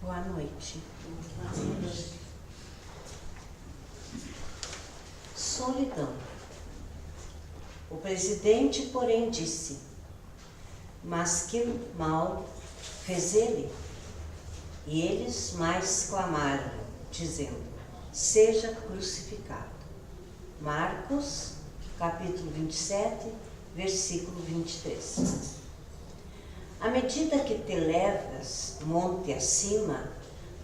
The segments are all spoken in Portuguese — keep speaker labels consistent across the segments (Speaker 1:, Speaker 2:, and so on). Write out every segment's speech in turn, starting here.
Speaker 1: Boa noite. Solidão. O presidente, porém, disse: mas que mal fez ele? E eles mais clamaram, dizendo: seja crucificado. Marcos, capítulo 27, versículo 23. À medida que te levas monte acima,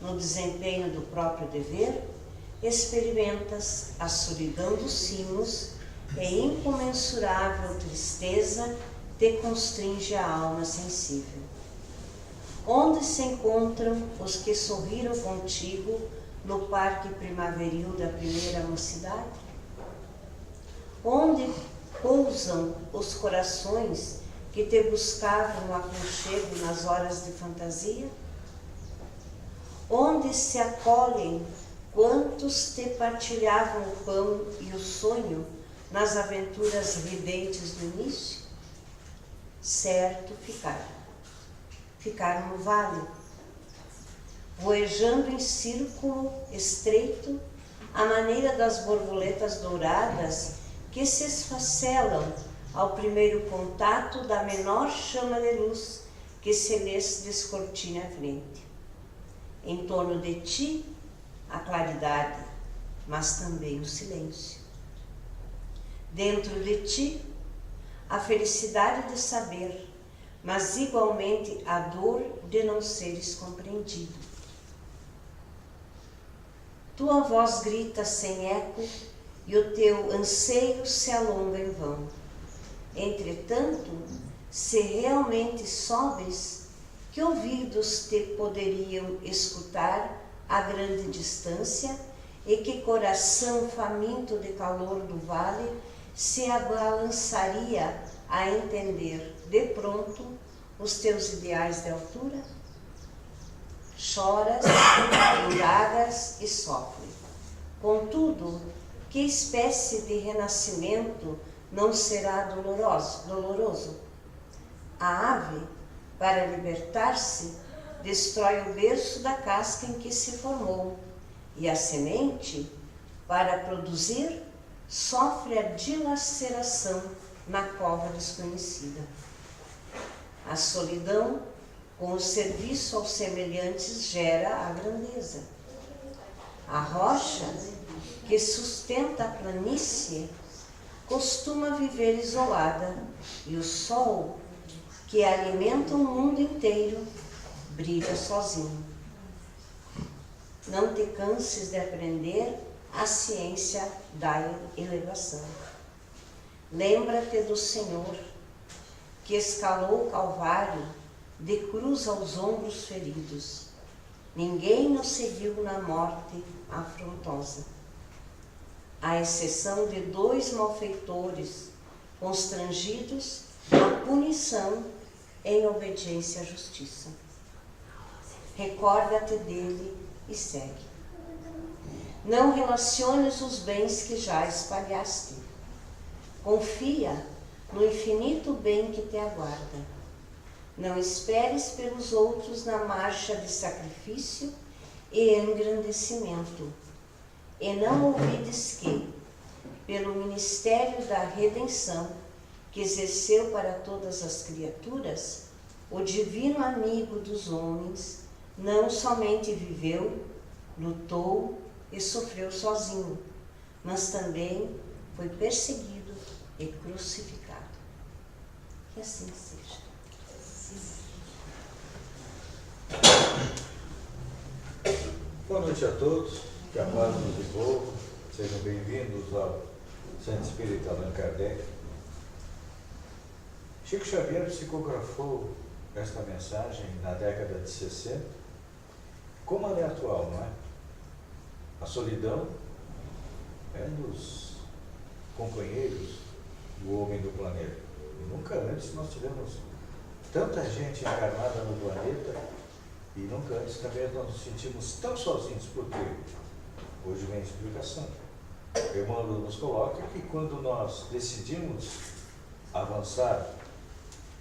Speaker 1: no desempenho do próprio dever, experimentas a solidão dos cimos e incomensurável tristeza te constringe a alma sensível. Onde se encontram os que sorriram contigo no parque primaveril da primeira mocidade? Onde pousam os corações que te buscavam aconchego nas horas de fantasia? Onde se acolhem quantos te partilhavam o pão e o sonho nas aventuras ridentes do início? Certo ficaram no vale, voejando em círculo estreito, à maneira das borboletas douradas que se esfacelam ao primeiro contato da menor chama de luz que se lhes descortina à frente. Em torno de ti, a claridade, mas também o silêncio. Dentro de ti, a felicidade de saber, mas igualmente a dor de não seres compreendido. Tua voz grita sem eco e o teu anseio se alonga em vão. Entretanto, se realmente sobes, que ouvidos te poderiam escutar a grande distância e que coração faminto de calor do vale se abalançaria a entender de pronto os teus ideais de altura? Choras, indagas e sofres. Contudo, que espécie de renascimento não será doloroso? A ave, para libertar-se, destrói o berço da casca em que se formou, e a semente, para produzir, sofre a dilaceração na cova desconhecida. A solidão, com o serviço aos semelhantes, gera a grandeza. A rocha, que sustenta a planície, costuma viver isolada, e o sol, que alimenta o mundo inteiro, brilha sozinho. Não te canses de aprender a ciência da elevação. Lembra-te do Senhor, que escalou o Calvário de cruz aos ombros feridos. Ninguém nos seguiu na morte afrontosa, à exceção de 2 malfeitores constrangidos à punição em obediência à justiça. Recorda-te dele e segue. Não relaciones os bens que já espalhaste. Confia no infinito bem que te aguarda. Não esperes pelos outros na marcha de sacrifício e engrandecimento. E não ouvides que, pelo ministério da redenção que exerceu para todas as criaturas, o divino amigo dos homens não somente viveu, lutou e sofreu sozinho, mas também foi perseguido e crucificado. Que assim seja.
Speaker 2: Boa noite a todos, que a paz nos envolva, sejam bem-vindos ao Centro Espírita Allan Kardec. Chico Xavier psicografou esta mensagem na década de 60, como ela é atual, não é? A solidão é dos companheiros do homem do planeta. E nunca antes nós tivemos tanta gente encarnada no planeta e nunca antes também nós nos sentimos tão sozinhos. Por quê? Hoje vem a explicação. Emmanuel nos coloca que quando nós decidimos avançar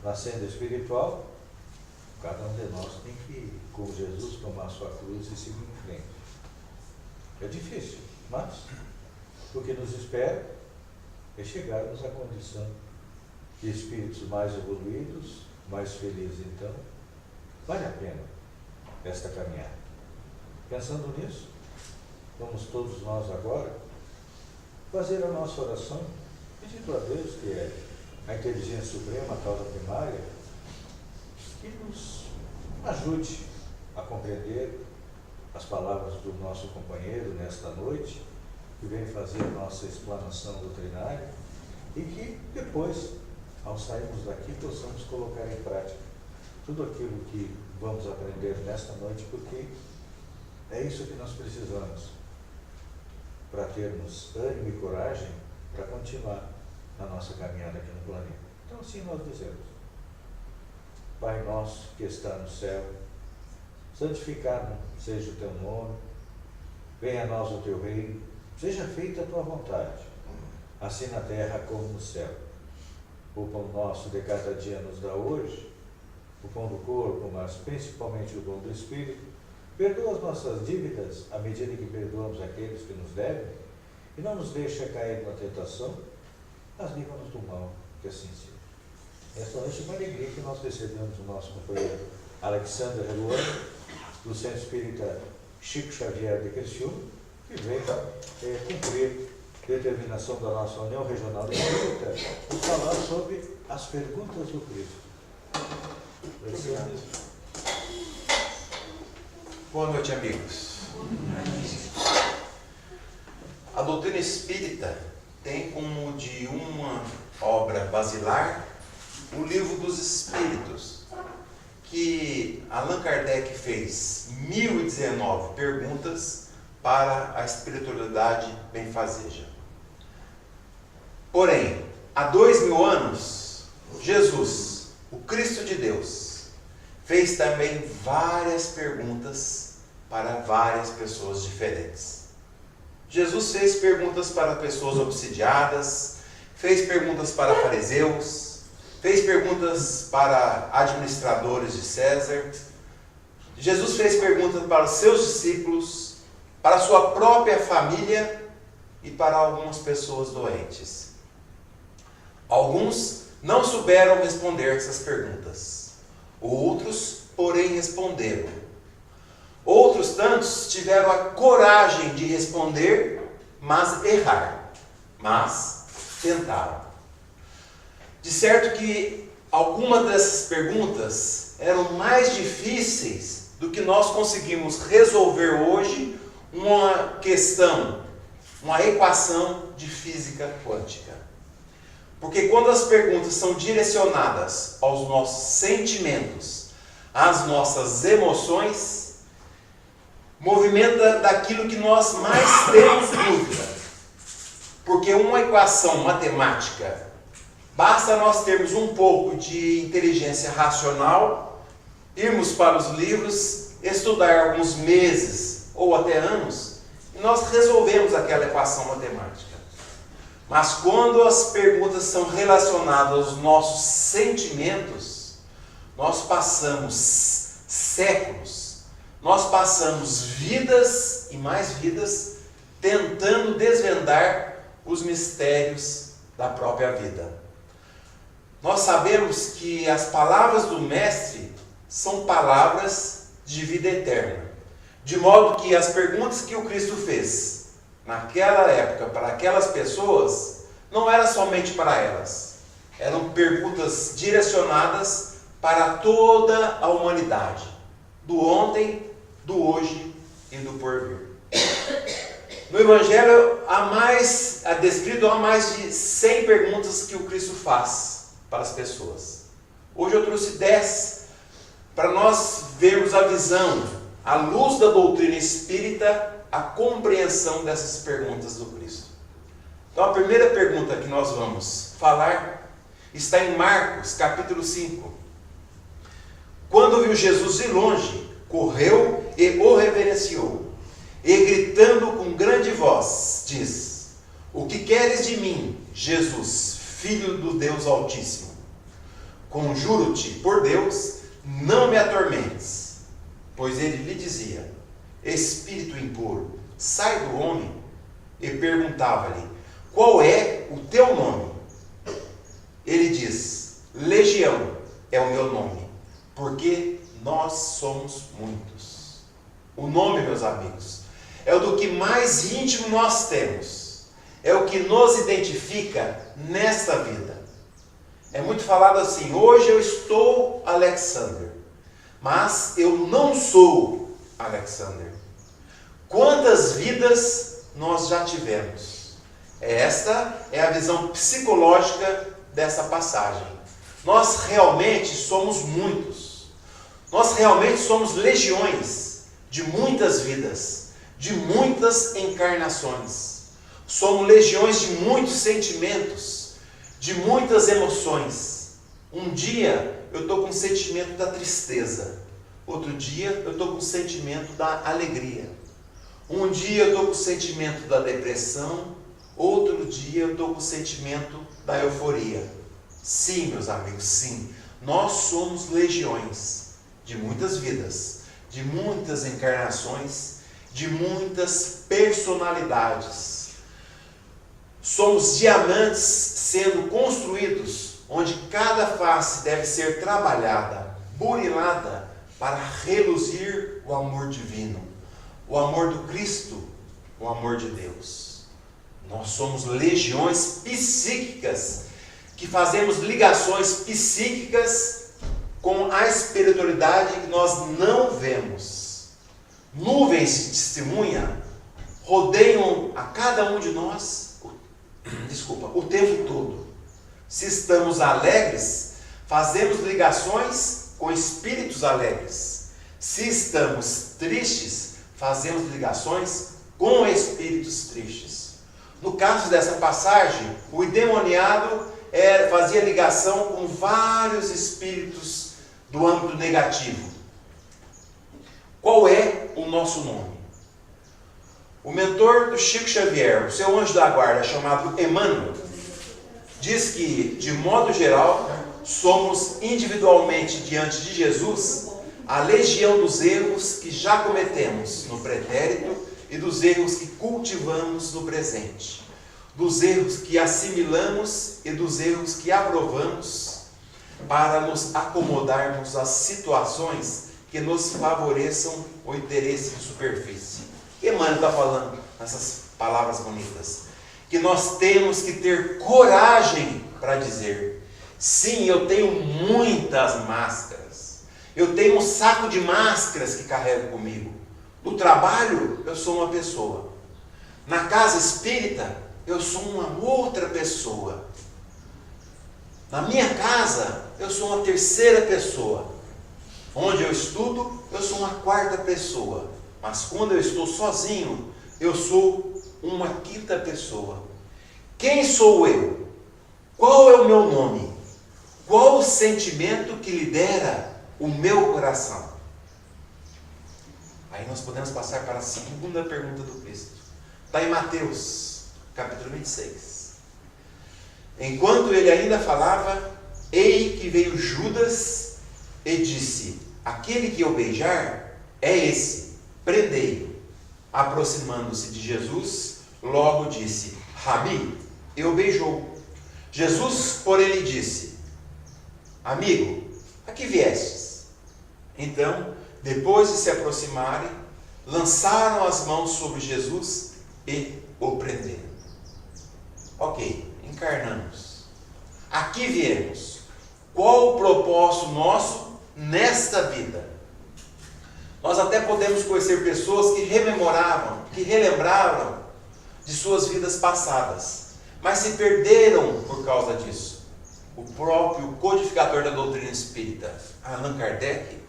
Speaker 2: na senda espiritual, Cada um de nós tem que, com Jesus, tomar a sua cruz e seguir em frente. É difícil, mas o que nos espera é chegarmos à condição de espíritos mais evoluídos, mais felizes. Então, vale a pena esta caminhada. Pensando nisso, vamos todos nós agora fazer a nossa oração, pedindo a Deus, que é a inteligência suprema, a causa primária, que nos ajude a compreender as palavras do nosso companheiro nesta noite, que vem fazer a nossa explanação doutrinária, e que depois, ao sairmos daqui, possamos colocar em prática tudo aquilo que vamos aprender nesta noite, porque é isso que nós precisamos para termos ânimo e coragem para continuar a nossa caminhada aqui no planeta. Então, assim nós dizemos: Pai nosso que está no céu, santificado seja o teu nome, venha a nós o teu reino, seja feita a tua vontade, assim na terra como no céu. O pão nosso de cada dia nos dá hoje, o pão do corpo, mas principalmente o pão do Espírito. Perdoa as nossas dívidas à medida que perdoamos aqueles que nos devem, e não nos deixa cair na tentação, mas livra-nos do mal, que assim seja. Esta noite é uma alegria que nós recebemos o nosso companheiro Alexandre Reluano, do Centro Espírita Chico Xavier de Criciúma, que vem cumprir determinação da nossa União Regional de Espírita e falar sobre as perguntas do Cristo. Alexandre.
Speaker 3: Boa noite, amigos. A doutrina espírita tem como de uma obra basilar o Livro dos Espíritos, que Allan Kardec fez 1019 perguntas para a espiritualidade benfazeja. Porém, há 2000 anos, Jesus, o Cristo de Deus, fez também várias perguntas para várias pessoas diferentes. Jesus fez perguntas para pessoas obsidiadas, fez perguntas para fariseus, fez perguntas para administradores de César. Jesus fez perguntas para seus discípulos, para sua própria família e para algumas pessoas doentes. Alguns não souberam responder essas perguntas. Outros, porém, responderam. Outros tantos tiveram a coragem de responder, mas errar. Mas tentaram. De certo que algumas dessas perguntas eram mais difíceis do que nós conseguimos resolver hoje uma questão, uma equação de física quântica. Porque quando as perguntas são direcionadas aos nossos sentimentos, às nossas emoções, movimenta daquilo que nós mais temos dúvida. Porque uma equação matemática, basta nós termos um pouco de inteligência racional, irmos para os livros, estudar alguns meses ou até anos, e nós resolvemos aquela equação matemática. Mas quando as perguntas são relacionadas aos nossos sentimentos, nós passamos séculos, nós passamos vidas e mais vidas tentando desvendar os mistérios da própria vida. Nós sabemos que as palavras do Mestre são palavras de vida eterna, de modo que as perguntas que o Cristo fez naquela época, para aquelas pessoas, não era somente para elas. Eram perguntas direcionadas para toda a humanidade. Do ontem, do hoje e do porvir. No Evangelho, há descrito mais de 100 perguntas que o Cristo faz para as pessoas. Hoje eu trouxe 10 para nós vermos a visão, à luz da doutrina espírita, a compreensão dessas perguntas do Cristo. Então a primeira pergunta que nós vamos falar está em Marcos, capítulo 5. Quando viu Jesus de longe, correu e o reverenciou, e gritando com grande voz, diz: O que queres de mim, Jesus, Filho do Deus Altíssimo? Conjuro-te, por Deus, não me atormentes. Pois ele lhe dizia: espírito impuro, sai do homem. E perguntava-lhe: qual é o teu nome? Ele diz: Legião é o meu nome, porque nós somos muitos. O nome, meus amigos, é o do que mais íntimo nós temos. É o que nos identifica nesta vida. É muito falado assim: hoje eu estou Alexander, mas eu não sou Alexander. Quantas vidas nós já tivemos? Esta é a visão psicológica dessa passagem. Nós realmente somos muitos. Nós realmente somos legiões de muitas vidas, de muitas encarnações. Somos legiões de muitos sentimentos, de muitas emoções. Um dia eu estou com o sentimento da tristeza. Outro dia eu estou com o sentimento da alegria. Um dia eu estou com o sentimento da depressão. Outro dia eu estou com o sentimento da euforia. Sim, meus amigos, sim. Nós somos legiões de muitas vidas, de muitas encarnações, de muitas personalidades. Somos diamantes sendo construídos, onde cada face deve ser trabalhada, burilada, para reluzir o amor divino, o amor do Cristo, o amor de Deus. Nós somos legiões psíquicas, que fazemos ligações psíquicas com a espiritualidade que nós não vemos. Nuvens de testemunha rodeiam a cada um de nós, o tempo todo. Se estamos alegres, fazemos ligações com espíritos alegres. Se estamos tristes, fazemos ligações com espíritos tristes. No caso dessa passagem, o endemoniado fazia ligação com vários espíritos do âmbito negativo. Qual é o nosso nome? O mentor do Chico Xavier, o seu anjo da guarda, chamado Emmanuel, diz que, de modo geral, somos individualmente diante de Jesus a legião dos erros que já cometemos no pretérito e dos erros que cultivamos no presente, dos erros que assimilamos e dos erros que aprovamos para nos acomodarmos às situações que nos favoreçam o interesse de superfície. Emmanuel está falando nessas palavras bonitas, que nós temos que ter coragem para dizer: sim, eu tenho muitas máscaras, eu tenho um saco de máscaras que carrego comigo. No trabalho, eu sou uma pessoa. Na casa espírita, eu sou uma outra pessoa. Na minha casa, eu sou uma terceira pessoa. Onde eu estudo, eu sou uma quarta pessoa. Mas quando eu estou sozinho, eu sou uma quinta pessoa. Quem sou eu? Qual é o meu nome? Qual o sentimento que lidera o meu coração? Aí nós podemos passar para a segunda pergunta do Cristo. Está em Mateus, capítulo 26. Enquanto ele ainda falava, eis que veio Judas e disse: aquele que eu beijar é esse, prendei-o. Aproximando-se de Jesus, logo disse: Rabi, eu beijou. Jesus, porém, lhe disse: amigo, a que viestes? Então, depois de se aproximarem, lançaram as mãos sobre Jesus e o prenderam. Ok, encarnamos. Aqui viemos. Qual o propósito nosso nesta vida? Nós até podemos conhecer pessoas que rememoravam, que relembravam de suas vidas passadas, mas se perderam por causa disso. O próprio codificador da doutrina espírita, Allan Kardec,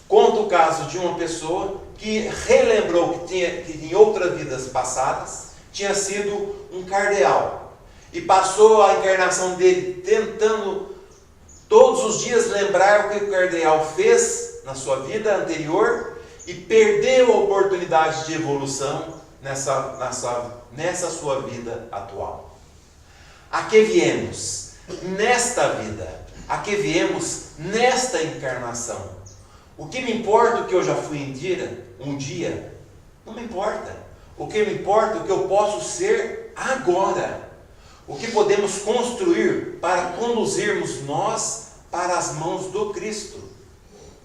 Speaker 3: conta o caso de uma pessoa que relembrou que em outras vidas passadas tinha sido um cardeal e passou a encarnação dele tentando todos os dias lembrar o que o cardeal fez na sua vida anterior e perdeu a oportunidade de evolução nessa sua vida atual. A que viemos? Nesta vida, a que viemos nesta encarnação. O que me importa o que eu já fui um dia? Não me importa. O que me importa é o que eu posso ser agora. O que podemos construir para conduzirmos nós para as mãos do Cristo.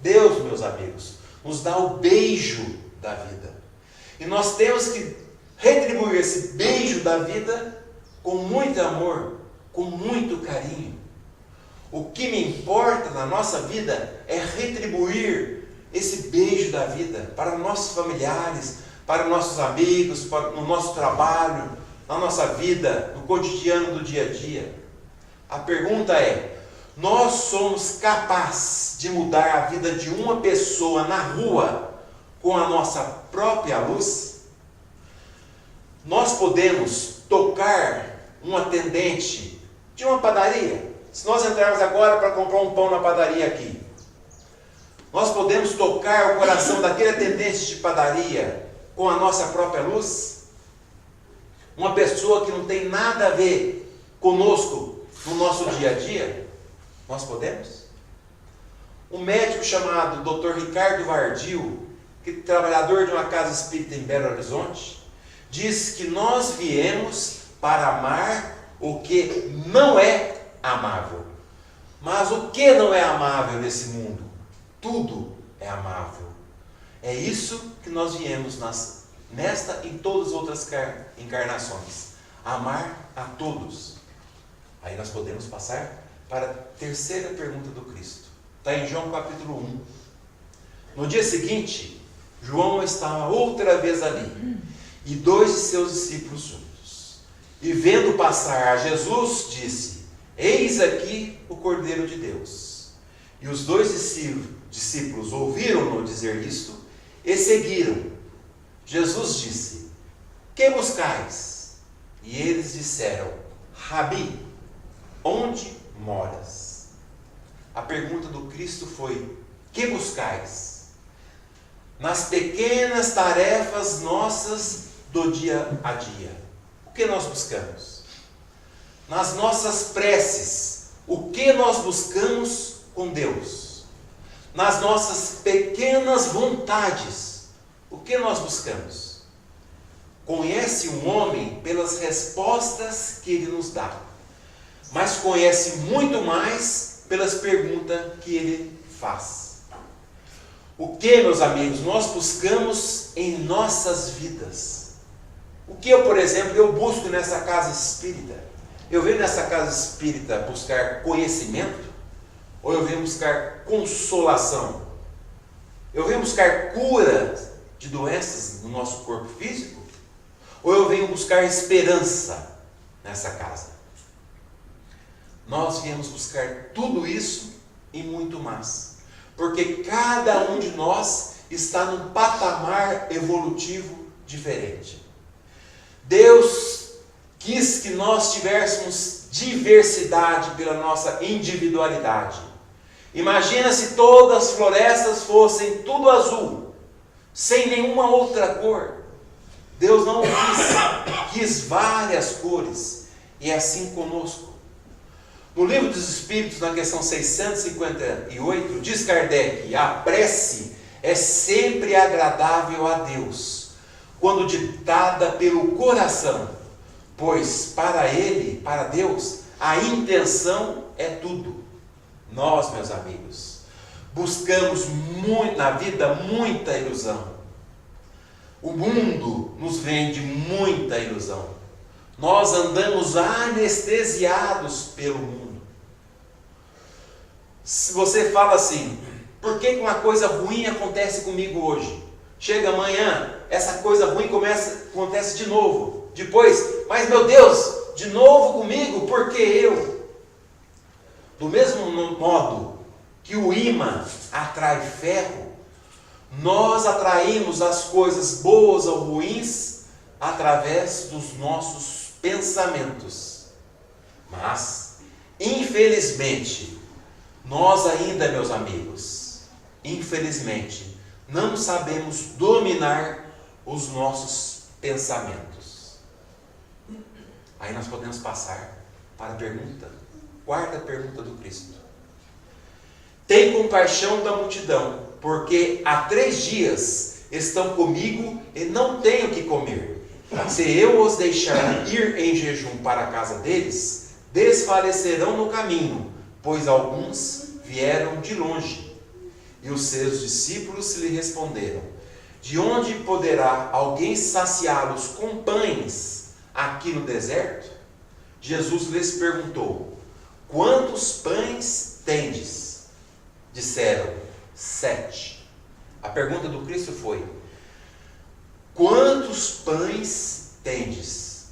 Speaker 3: Deus, meus amigos, nos dá o beijo da vida. E nós temos que retribuir esse beijo da vida com muito amor, com muito carinho. O que me importa na nossa vida é retribuir esse beijo da vida para nossos familiares, para nossos amigos, no nosso trabalho, na nossa vida, no cotidiano do dia a dia. A pergunta é: nós somos capazes de mudar a vida de uma pessoa na rua com a nossa própria luz? Nós podemos tocar um atendente de uma padaria. Se nós entrarmos agora para comprar um pão na padaria aqui, nós podemos tocar o coração daquele atendente de padaria com a nossa própria luz? Uma pessoa que não tem nada a ver conosco no nosso dia a dia? Nós podemos? Um médico chamado Dr. Ricardo Vardil, que é trabalhador de uma casa espírita em Belo Horizonte, diz que nós viemos para amar o que não é amável. Mas o que não é amável nesse mundo? Tudo é amável. É isso que nós viemos nesta e todas as outras encarnações. Amar a todos. Aí nós podemos passar para a terceira pergunta do Cristo. Está em João capítulo 1. No dia seguinte, João estava outra vez ali, e 2 de seus discípulos juntos. E vendo passar a Jesus, disse: Eis aqui o Cordeiro de Deus. E os 2 discípulos ouviram-no dizer isto e seguiram. Jesus disse: Que buscais? E eles disseram: Rabi, onde moras? A pergunta do Cristo foi: que buscais? Nas pequenas tarefas nossas do dia a dia. O que nós buscamos? Nas nossas preces, o que nós buscamos com Deus? Nas nossas pequenas vontades, o que nós buscamos? Conhece um homem pelas respostas que ele nos dá, mas conhece muito mais pelas perguntas que ele faz. O que, meus amigos, nós buscamos em nossas vidas? O que eu, por exemplo, eu busco nessa casa espírita? Eu venho nessa casa espírita buscar conhecimento? Ou eu venho buscar consolação? Eu venho buscar cura de doenças no nosso corpo físico? Ou eu venho buscar esperança nessa casa? Nós viemos buscar tudo isso e muito mais. Porque cada um de nós está num patamar evolutivo diferente. Deus quis que nós tivéssemos diversidade pela nossa individualidade. Imagina se todas as florestas fossem tudo azul, sem nenhuma outra cor. Deus não quis várias cores, e é assim conosco. No Livro dos Espíritos, na questão 658, diz Kardec: a prece é sempre agradável a Deus, quando ditada pelo coração, pois para Ele, para Deus, a intenção é tudo. Nós, meus amigos, buscamos muito na vida muita ilusão. O mundo nos vende muita ilusão. Nós andamos anestesiados pelo mundo. Se você fala assim: por que uma coisa ruim acontece comigo hoje? Chega amanhã, essa coisa ruim acontece de novo. Depois, mas meu Deus, de novo comigo? Por que eu? Do mesmo modo que o ímã atrai ferro, nós atraímos as coisas boas ou ruins através dos nossos pensamentos. Mas, infelizmente, nós ainda, meus amigos, infelizmente, não sabemos dominar os nossos pensamentos. Aí nós podemos passar para a quarta pergunta do Cristo. tem compaixão da multidão, porque há 3 dias estão comigo e não tenho o que comer. Se eu os deixar ir em jejum para a casa deles, desfalecerão no caminho, pois alguns vieram de longe. E os seus discípulos lhe responderam: de onde poderá alguém saciá-los com pães aqui no deserto? Jesus lhes perguntou: quantos pães tendes? Disseram: 7. A pergunta do Cristo foi: quantos pães tendes?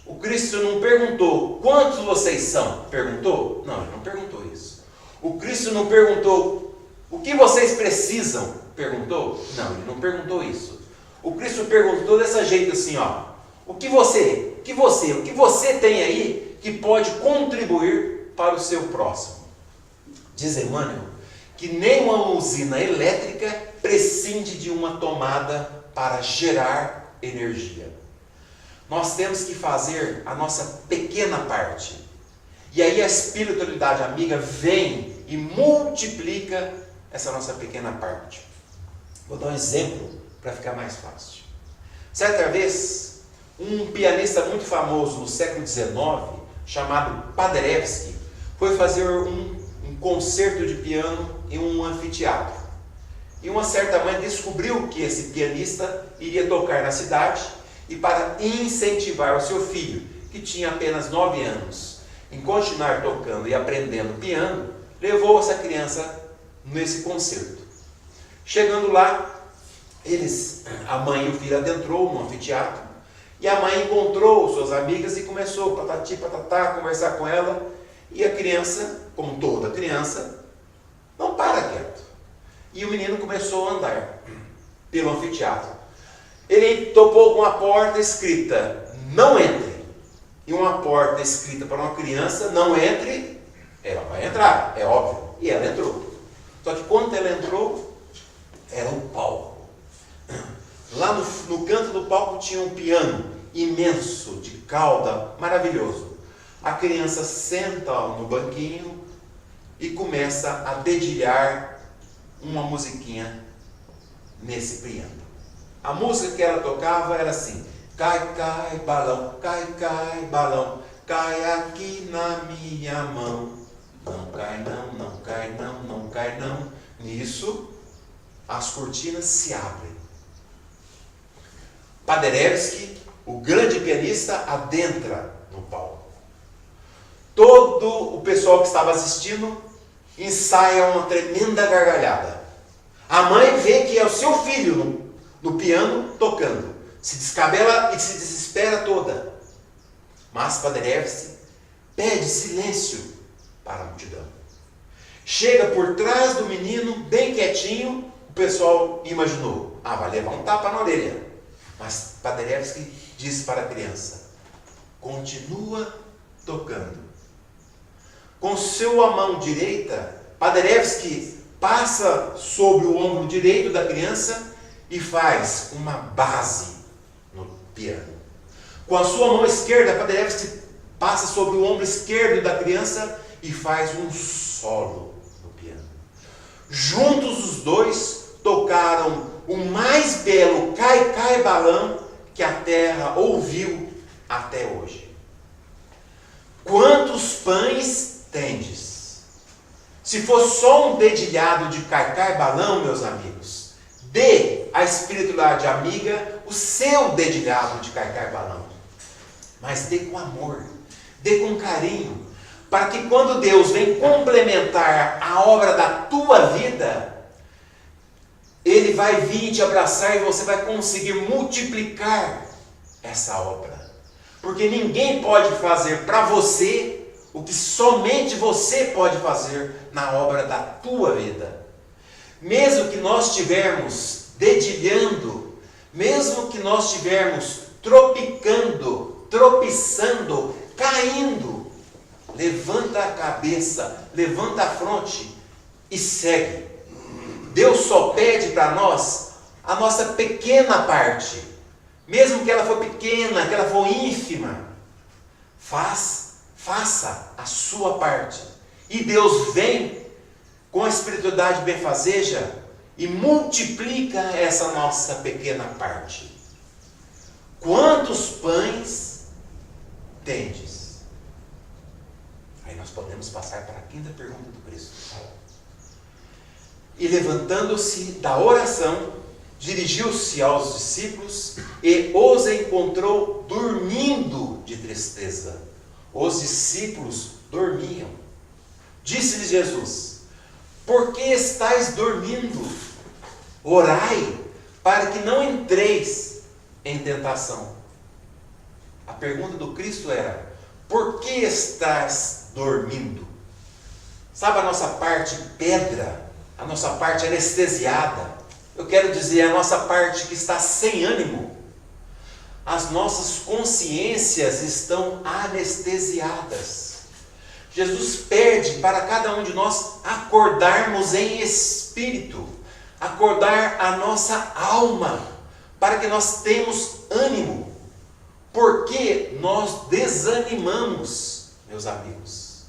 Speaker 3: O Cristo não perguntou: quantos vocês são? Perguntou? Não, ele não perguntou isso. O Cristo não perguntou: o que vocês precisam? Perguntou? Não, ele não perguntou isso. O Cristo perguntou dessa jeito assim, ó: o que você tem aí que pode contribuir para o seu próximo? Diz Emmanuel que nem uma usina elétrica prescinde de uma tomada para gerar energia. Nós temos que fazer a nossa pequena parte. E aí a espiritualidade amiga vem e multiplica essa nossa pequena parte. Vou dar um exemplo para ficar mais fácil. Certa vez, um pianista muito famoso no século XIX, chamado Paderewski, foi fazer um concerto de piano em um anfiteatro. E uma certa mãe descobriu que esse pianista iria tocar na cidade, e para incentivar o seu filho, que tinha apenas 9 anos, em continuar tocando e aprendendo piano, levou essa criança nesse concerto. Chegando lá, a mãe e o filho adentrou no anfiteatro, e a mãe encontrou suas amigas e começou patati patatá a conversar com ela, e a criança, como toda criança, não para quieto. E o menino começou a andar pelo anfiteatro. Ele topou com uma porta escrita: não entre. E uma porta escrita para uma criança: não entre. Ela vai entrar, é óbvio. E ela entrou. Só que quando ela entrou, era um palco. Lá no canto do palco tinha um piano imenso, de cauda, maravilhoso. A criança senta no banquinho e começa a dedilhar uma musiquinha nesse piano. A música que ela tocava era assim: cai, cai, balão, cai, balão, cai aqui na minha mão. Não cai não, não cai não, não cai não. Nisso, as cortinas se abrem. Paderewski, o grande pianista, adentra no palco. Todo o pessoal que estava assistindo ensaia uma tremenda gargalhada. A mãe vê que é o seu filho no piano tocando, se descabela e se desespera toda. Mas Paderewski pede silêncio para a multidão. Chega por trás do menino, bem quietinho. O pessoal imaginou: vai levar um tapa na orelha. Mas Paderewski disse para a criança: continua tocando. Com sua mão direita, Paderewski passa sobre o ombro direito da criança e faz uma base no piano. Com a sua mão esquerda, Paderewski passa sobre o ombro esquerdo da criança e faz um solo no piano. Juntos os dois tocaram o mais belo Cai, Cai, balão que a terra ouviu até hoje. Quantos pães tendes? Se for só um dedilhado de Cai, Cai, balão, meus amigos, dê à espiritualidade amiga o seu dedilhado de Cai, Cai, balão. Mas dê com amor, dê com carinho, para que quando Deus vem complementar a obra da tua vida, Ele vai vir te abraçar e você vai conseguir multiplicar essa obra. Porque ninguém pode fazer para você o que somente você pode fazer na obra da tua vida. Mesmo que nós estivermos dedilhando, mesmo que nós estivermos tropicando, tropeçando, caindo, levanta a cabeça, levanta a fronte e segue. Deus só pede para nós a nossa pequena parte, mesmo que ela for pequena, que ela for ínfima. Faça a sua parte. E Deus vem com a espiritualidade benfazeja e multiplica essa nossa pequena parte. Quantos pães tendes? Aí nós podemos passar para a quinta pergunta do Cristo. E levantando-se da oração, dirigiu-se aos discípulos e os encontrou dormindo de tristeza. Os discípulos dormiam. Disse-lhes Jesus: por que estáis dormindo? Orai, para que não entreis em tentação. A pergunta do Cristo era: por que estás dormindo? Sabe a nossa parte pedra, a nossa parte anestesiada? Eu quero dizer, a nossa parte que está sem ânimo. As nossas consciências estão anestesiadas. Jesus pede para cada um de nós acordarmos em espírito, acordar a nossa alma, para que nós tenhamos ânimo, porque nós desanimamos, meus amigos.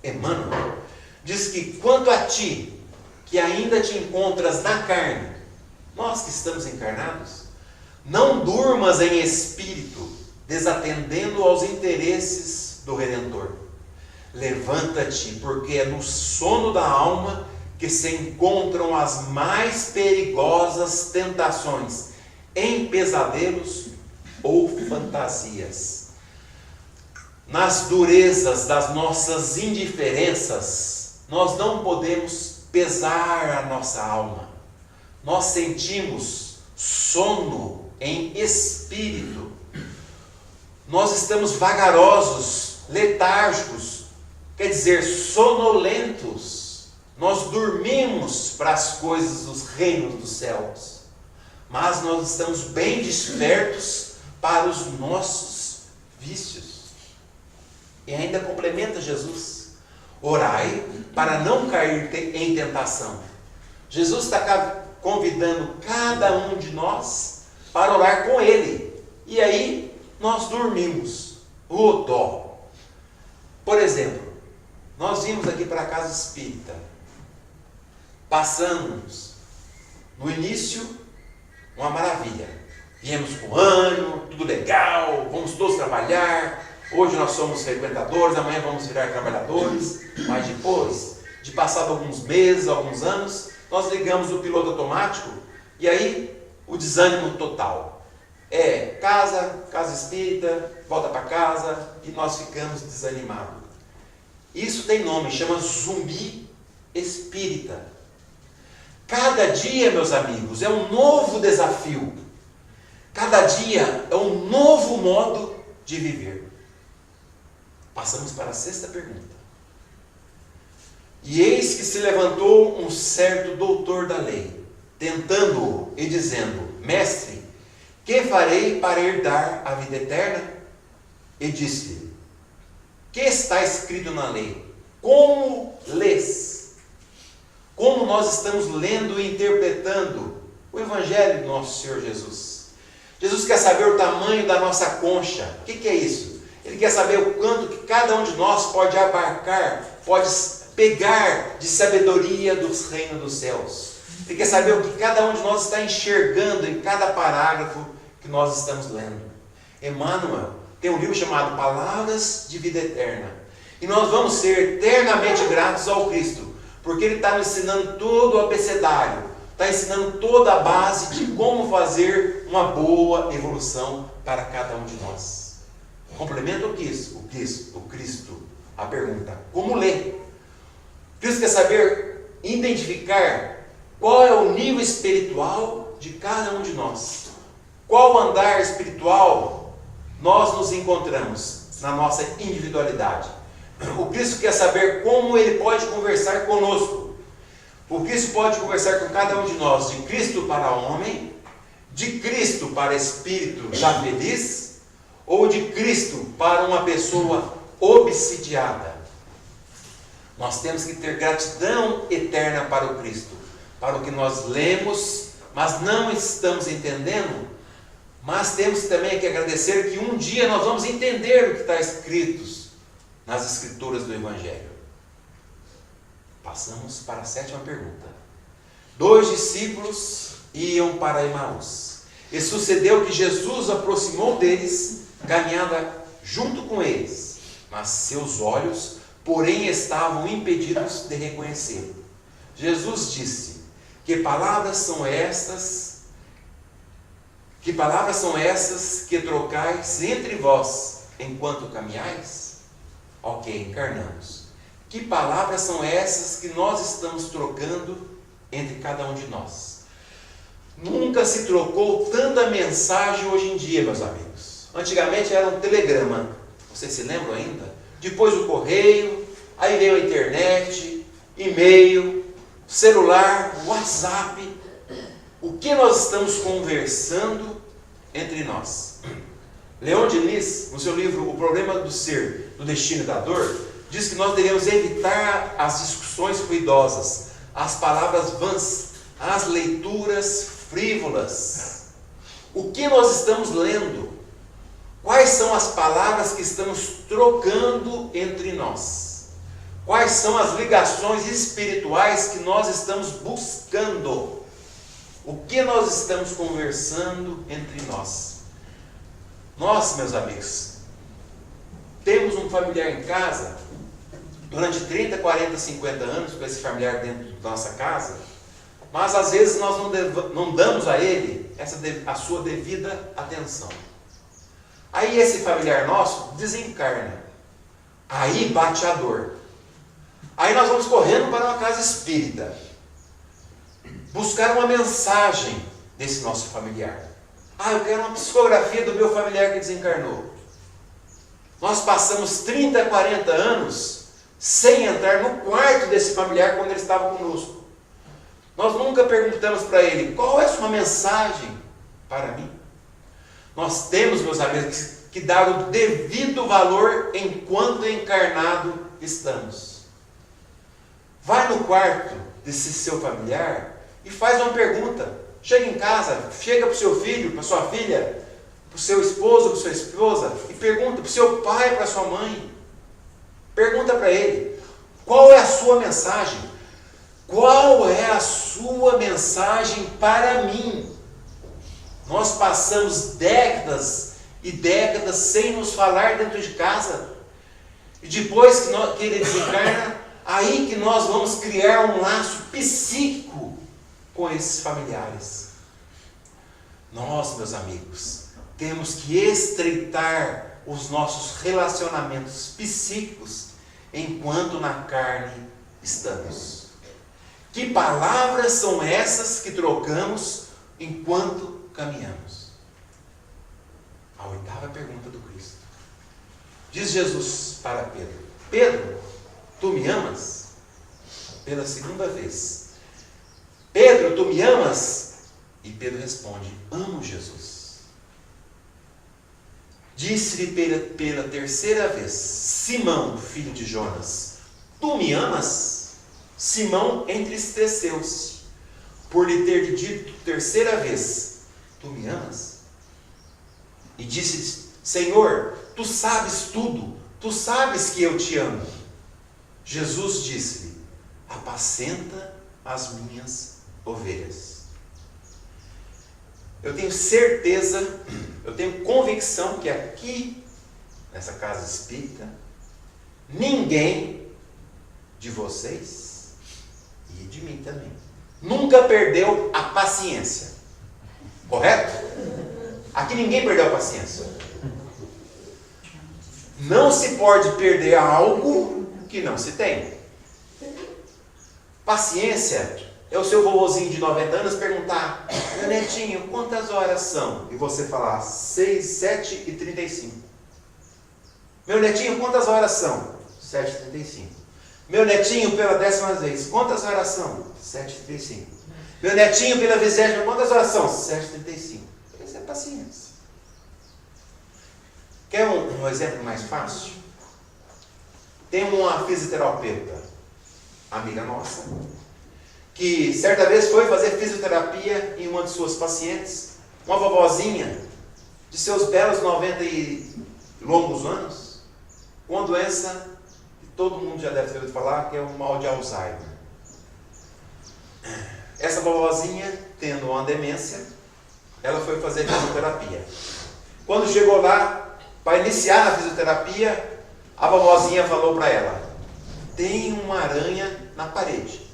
Speaker 3: Emmanuel diz que quanto a ti, que ainda te encontras na carne, nós que estamos encarnados, não durmas em espírito, desatendendo aos interesses do Redentor. Levanta-te, porque é no sono da alma que se encontram as mais perigosas tentações, em pesadelos ou fantasias. Nas durezas das nossas indiferenças, nós não podemos pesar a nossa alma. Nós sentimos sono em espírito. Nós estamos vagarosos, letárgicos, quer dizer, sonolentos. Nós dormimos para as coisas dos reinos dos céus, mas nós estamos bem despertos para os nossos vícios. E ainda complementa Jesus: orai para não cair em tentação. Jesus está convidando cada um de nós para orar com Ele. E aí nós dormimos. O dó. Por exemplo, nós vimos aqui para a casa espírita. Passamos no início uma maravilha. Viemos com ânimo, tudo legal, vamos todos trabalhar. Hoje nós somos frequentadores, amanhã vamos virar trabalhadores. Mas depois de passado alguns meses, alguns anos, nós ligamos o piloto automático e aí o desânimo total. Casa espírita, volta para casa e nós ficamos desanimados. Isso tem nome, chama zumbi espírita. Cada dia, meus amigos, é um novo desafio. Cada dia é um novo modo de viver. Passamos para a sexta pergunta. E eis que se levantou um certo doutor da lei, tentando-o e dizendo: mestre, que farei para herdar a vida eterna? E disse-lhe: que está escrito na lei? Como lês? Como nós estamos lendo e interpretando o Evangelho do nosso Senhor Jesus? Jesus quer saber o tamanho da nossa concha. O que é isso? Ele quer saber o quanto que cada um de nós pode abarcar, pode pegar de sabedoria dos reinos dos céus. Ele quer saber o que cada um de nós está enxergando em cada parágrafo que nós estamos lendo. Emmanuel tem um livro chamado Palavras de Vida Eterna. E nós vamos ser eternamente gratos ao Cristo, porque Ele está nos ensinando todo o abecedário, está ensinando toda a base de como fazer uma boa evolução para cada um de nós. Complementa o Cristo, a pergunta: como ler? Cristo quer saber identificar qual é o nível espiritual de cada um de nós. Qual andar espiritual nós nos encontramos na nossa individualidade. O Cristo quer saber como Ele pode conversar conosco. O Cristo pode conversar com cada um de nós, de Cristo para homem, de Cristo para espírito já feliz, ou de Cristo para uma pessoa obsidiada. Nós temos que ter gratidão eterna para o Cristo, para o que nós lemos, mas não estamos entendendo. Mas temos também que agradecer que um dia nós vamos entender o que está escrito nas Escrituras do Evangelho. Passamos para a 7ª pergunta. 2 discípulos iam para Emaús. E sucedeu que Jesus aproximou deles, caminhava junto com eles, mas seus olhos, porém, estavam impedidos de reconhecê-lo. Jesus disse: Que palavras são estas que trocais entre vós enquanto caminhais? Ok, encarnamos. Que palavras são essas que nós estamos trocando entre cada um de nós? Nunca se trocou tanta mensagem hoje em dia, meus amigos. Antigamente era um telegrama, vocês se lembram ainda? Depois o correio, aí veio a internet, e-mail, celular, WhatsApp. O que nós estamos conversando entre nós? Leon Denis, no seu livro O Problema do Ser, do Destino e da Dor, diz que nós devemos evitar as discussões ruidosas, as palavras vãs, as leituras frívolas. O que nós estamos lendo? Quais são as palavras que estamos trocando entre nós? Quais são as ligações espirituais que nós estamos buscando? O que nós estamos conversando entre nós? Nós, meus amigos, temos um familiar em casa, durante 30, 40, 50 anos, com esse familiar dentro da nossa casa, mas às vezes nós não damos a ele a sua devida atenção. Aí esse familiar nosso desencarna. Aí bate a dor. Aí nós vamos correndo para uma casa espírita, buscar uma mensagem desse nosso familiar. Eu quero uma psicografia do meu familiar que desencarnou. Nós passamos 30, 40 anos sem entrar no quarto desse familiar quando ele estava conosco. Nós nunca perguntamos para ele: qual é a sua mensagem para mim? Nós temos, meus amigos, que dar o devido valor enquanto encarnado estamos. Vai no quarto desse seu familiar e faz uma pergunta. Chega em casa, chega para o seu filho, para a sua filha, para o seu esposo, para a sua esposa, e pergunta para o seu pai, para a sua mãe. Pergunta para ele: qual é a sua mensagem? Qual é a sua mensagem para mim? Nós passamos décadas e décadas sem nos falar dentro de casa. E depois que ele desencarna, aí que nós vamos criar um laço psíquico com esses familiares. Nós, meus amigos, temos que estreitar os nossos relacionamentos psíquicos enquanto na carne estamos. Que palavras são essas que trocamos enquanto caminhamos? A 8ª pergunta do Cristo. Diz Jesus para Pedro: Pedro, tu me amas? Pela 2ª vez. Pedro, tu me amas? E Pedro responde: amo Jesus. Disse-lhe pela 3ª vez: Simão, filho de Jonas, tu me amas? Simão entristeceu-se por lhe ter dito 3ª vez: tu me amas? E disse: Senhor, tu sabes tudo, tu sabes que eu te amo. Jesus disse-lhe: apacenta as minhas ovelhas. Eu tenho certeza, eu tenho convicção que aqui, nessa casa espírita, ninguém de vocês, e de mim também, nunca perdeu a paciência. Correto? Aqui ninguém perdeu a paciência. Não se pode perder algo que não se tem. Paciência é o seu vovozinho de 90 anos perguntar: meu netinho, quantas horas são? E você falar 6, 7 e 35. Meu netinho, quantas horas são? 7h35. Meu netinho, pela 10ª vez, quantas horas são? 7h35. Meu netinho, pela 20ª, quantas horas são? 7h35. Isso é paciência. Quer um exemplo mais fácil? Tem uma fisioterapeuta, amiga nossa, que certa vez foi fazer fisioterapia em uma de suas pacientes, uma vovozinha de seus belos 90 e longos anos, com uma doença que todo mundo já deve ter ouvido falar, que é o mal de Alzheimer. essa vovozinha, tendo uma demência, ela foi fazer fisioterapia. Quando chegou lá, para iniciar a fisioterapia, a vovozinha falou para ela: tem uma aranha na parede.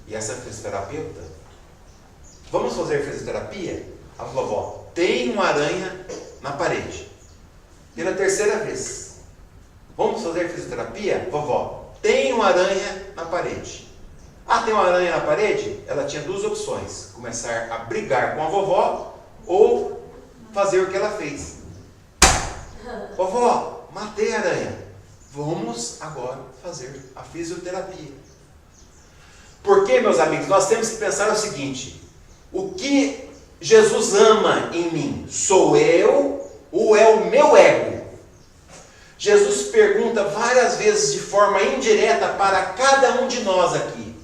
Speaker 3: E essa fisioterapeuta: vamos fazer fisioterapia? A vovó: tem uma aranha na parede. Pela terceira vez: vamos fazer fisioterapia? Vovó: tem uma aranha na parede. Ah, tem uma aranha na parede? Ela tinha duas opções: começar a brigar com a vovó ou fazer o que ela fez. Vovó, matei a aranha. Vamos agora fazer a fisioterapia. Porque, meus amigos, nós temos que pensar o seguinte: o que Jesus ama em mim? Sou eu ou é o meu ego? Jesus pergunta várias vezes de forma indireta para cada um de nós aqui: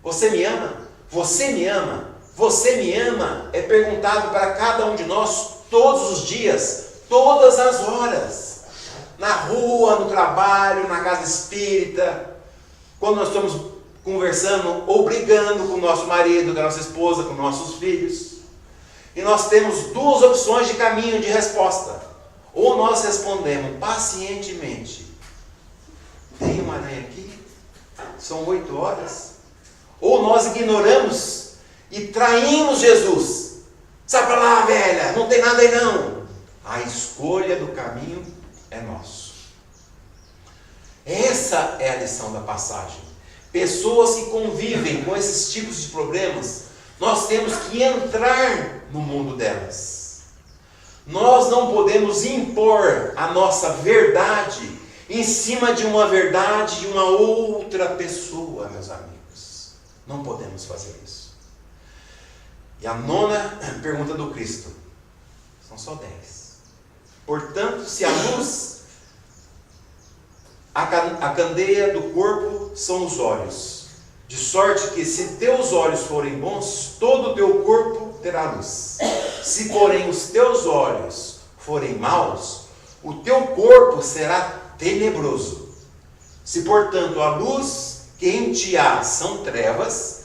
Speaker 3: você me ama? Você me ama? Você me ama? É perguntado para cada um de nós todos os dias, todas as horas. Na rua, no trabalho, na casa espírita, quando nós estamos conversando ou brigando com o nosso marido, com a nossa esposa, com nossos filhos. E nós temos duas opções de caminho de resposta. Ou nós respondemos pacientemente: tem uma aranha aqui? São 8 horas. Ou nós ignoramos e traímos Jesus. Sai para lá, velha, não tem nada aí não. A escolha do caminho é nosso. Essa é a lição da passagem. Pessoas que convivem com esses tipos de problemas, nós temos que entrar no mundo delas. Nós não podemos impor a nossa verdade em cima de uma verdade de uma outra pessoa, meus amigos. Não podemos fazer isso. E a 9ª pergunta do Cristo: são só 10. Portanto, se a luz, a candeia do corpo são os olhos, de sorte que se teus olhos forem bons, todo o teu corpo terá luz. Se porém os teus olhos forem maus, o teu corpo será tenebroso. Se portanto a luz que em ti há são trevas,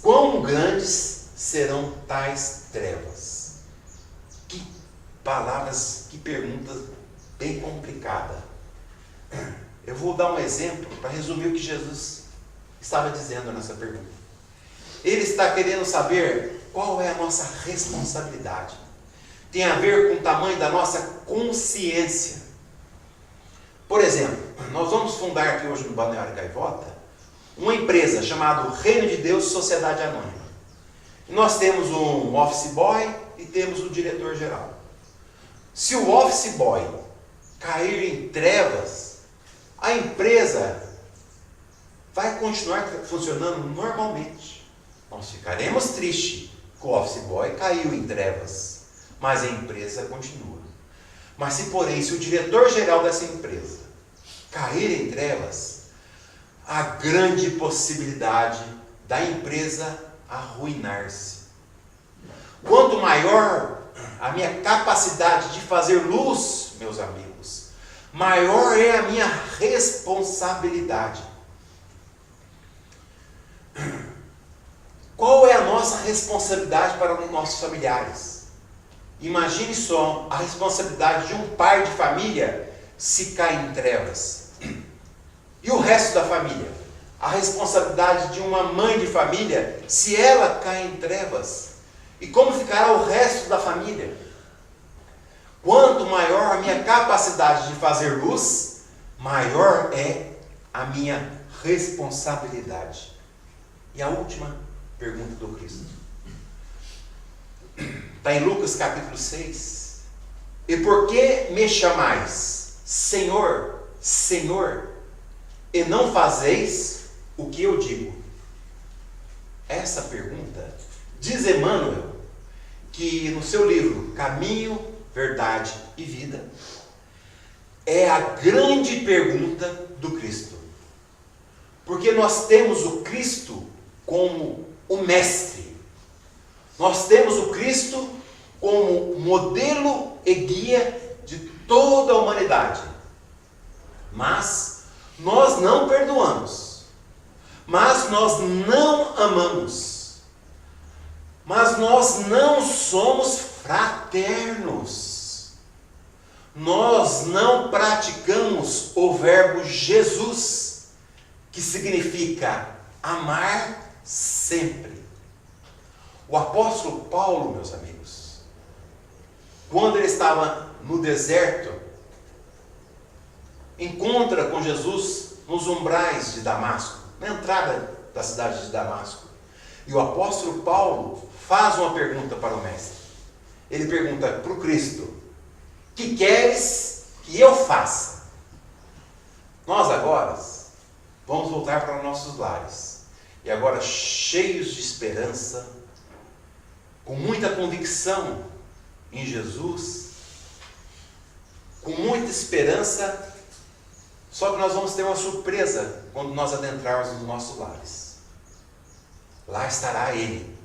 Speaker 3: quão grandes serão tais trevas? Que palavras, que pergunta bem complicada. Eu vou dar um exemplo para resumir o que Jesus estava dizendo nessa pergunta. Ele está querendo saber qual é a nossa responsabilidade. Tem a ver com o tamanho da nossa consciência. Por exemplo, nós vamos fundar aqui hoje no Balneário Gaivota uma empresa chamada Reino de Deus Sociedade Anônima. E nós temos um office boy e temos um diretor geral. Se o office boy cair em trevas, a empresa vai continuar funcionando normalmente. Nós ficaremos tristes que o office boy caiu em trevas, mas a empresa continua. Mas se porém, se o diretor-geral dessa empresa cair em trevas, há grande possibilidade da empresa arruinar-se. Quanto maior a minha capacidade de fazer luz, meus amigos, maior é a minha responsabilidade. Qual é a nossa responsabilidade para os nossos familiares? Imagine só a responsabilidade de um pai de família se cai em trevas. E o resto da família? A responsabilidade de uma mãe de família se ela cai em trevas. E como ficará o resto da família? Quanto maior a minha capacidade de fazer luz, maior é a minha responsabilidade. E a última pergunta do Cristo está em Lucas capítulo 6. E por que me chamais Senhor, Senhor, e não fazeis o que eu digo? Essa pergunta, diz Emmanuel, que no seu livro Caminho, Verdade e Vida, é a grande pergunta do Cristo. Porque nós temos o Cristo como o mestre. Nós temos o Cristo como modelo e guia de toda a humanidade. Mas nós não perdoamos. mas nós não amamos. Mas nós não somos fraternos. Nós não praticamos o verbo Jesus, que significa amar sempre. O apóstolo Paulo, meus amigos, quando ele estava no deserto, encontra com Jesus nos umbrais de Damasco, na entrada da cidade de Damasco. E o apóstolo Paulo faz uma pergunta para o mestre. Ele pergunta para o Cristo: que queres que eu faça? Nós agora vamos voltar para nossos lares. E agora, cheios de esperança, com muita convicção em Jesus, com muita esperança, só que nós vamos ter uma surpresa quando nós adentrarmos nos nossos lares. Lá estará Ele,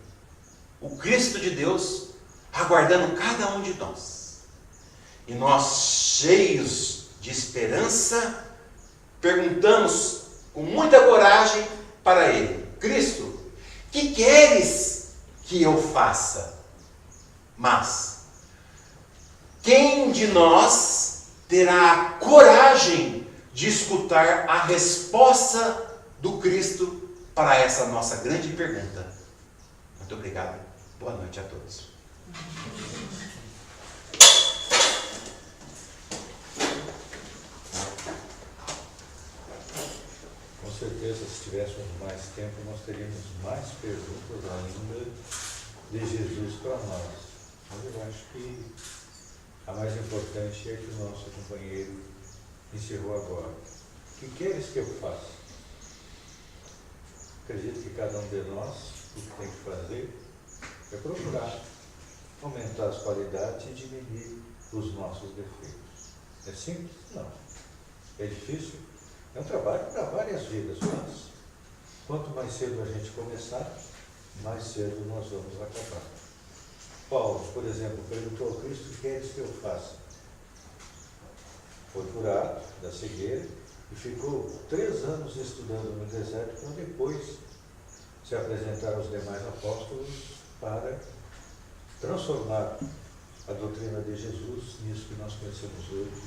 Speaker 3: o Cristo de Deus, aguardando cada um de nós. E nós, cheios de esperança, perguntamos com muita coragem para Ele: Cristo, que queres que eu faça? Mas quem de nós terá a coragem de escutar a resposta do Cristo para essa nossa grande pergunta? Muito obrigado. Boa noite a todos.
Speaker 2: Com certeza, se tivéssemos mais tempo, nós teríamos mais perguntas ainda de Jesus para nós. Mas eu acho que a mais importante é que o nosso companheiro encerrou agora. O que queres que eu faça? Acredito que cada um de nós, o que tem que fazer é procurar aumentar as qualidades e diminuir os nossos defeitos. É simples? Não. É difícil? É um trabalho para várias vidas, mas quanto mais cedo a gente começar, mais cedo nós vamos acabar. Paulo, por exemplo, perguntou ao Cristo: o que queres que eu faça? Foi curado da cegueira e ficou 3 anos estudando no deserto para depois se apresentar aos demais apóstolos para transformar a doutrina de Jesus nisso que nós conhecemos hoje,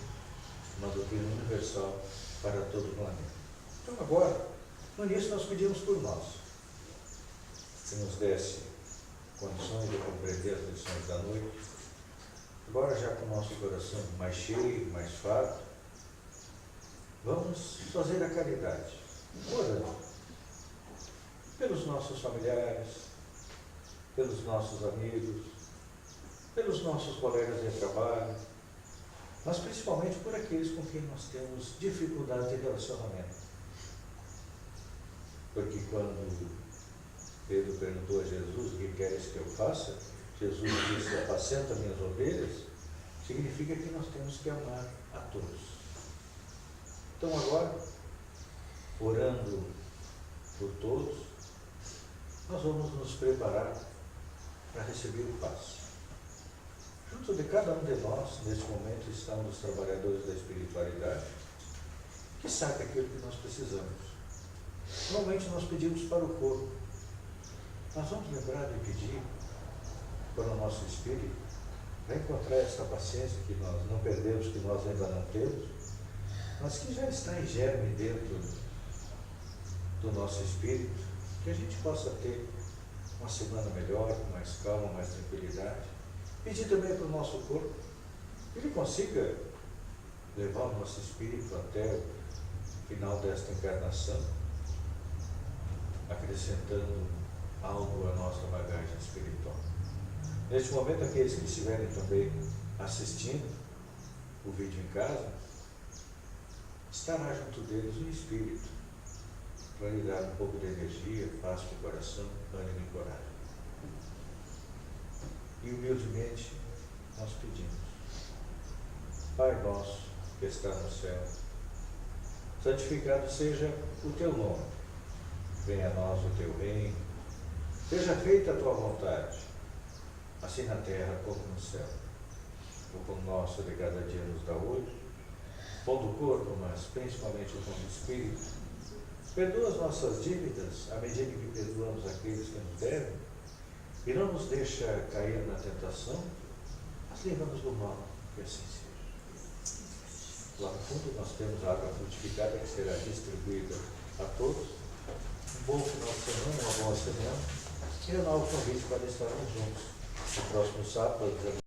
Speaker 2: uma doutrina universal para todo o planeta. Então agora, no início nós pedimos por nós, que nos desse condições de compreender as lições da noite. Agora, já com o nosso coração mais cheio, mais farto, vamos fazer a caridade, orando pelos nossos familiares, pelos nossos amigos, pelos nossos colegas de trabalho, mas principalmente por aqueles com quem nós temos dificuldade de relacionamento. Porque quando Pedro perguntou a Jesus: o que queres que eu faça? Jesus disse: apacenta minhas ovelhas. Significa que nós temos que amar a todos. Então agora, orando por todos, nós vamos nos preparar para receber o passe. Junto de cada um de nós, nesse momento, estão os trabalhadores da espiritualidade, que sabem aquilo que nós precisamos. Normalmente nós pedimos para o corpo. Nós vamos lembrar de pedir para o nosso espírito, para encontrar essa paciência que nós não perdemos, que nós ainda não temos, mas que já está em germe dentro do nosso espírito, que a gente possa ter uma semana melhor, com mais calma, mais tranquilidade. Pedir também para o nosso corpo, que ele consiga levar o nosso espírito até o final desta encarnação, acrescentando algo à nossa bagagem espiritual. Neste momento, aqueles que estiverem também assistindo o vídeo em casa, estará junto deles o Espírito, para lhe dar um pouco de energia, paz do coração, ânimo e coragem. E humildemente nós pedimos: Pai nosso que está no céu, santificado seja o teu nome, venha a nós o teu reino, seja feita a tua vontade, assim na terra como no céu. O pão nosso de cada dia nos dá hoje, pão do corpo, mas principalmente o pão do Espírito. perdoa as nossas dívidas, à medida que perdoamos aqueles que nos devem, e não nos deixa cair na tentação, mas livra-nos do mal, que assim seja. Lá no fundo nós temos a água frutificada que será distribuída a todos. Um bom final de semana, uma boa semana, e um novo convite para estarmos juntos no próximo sábado,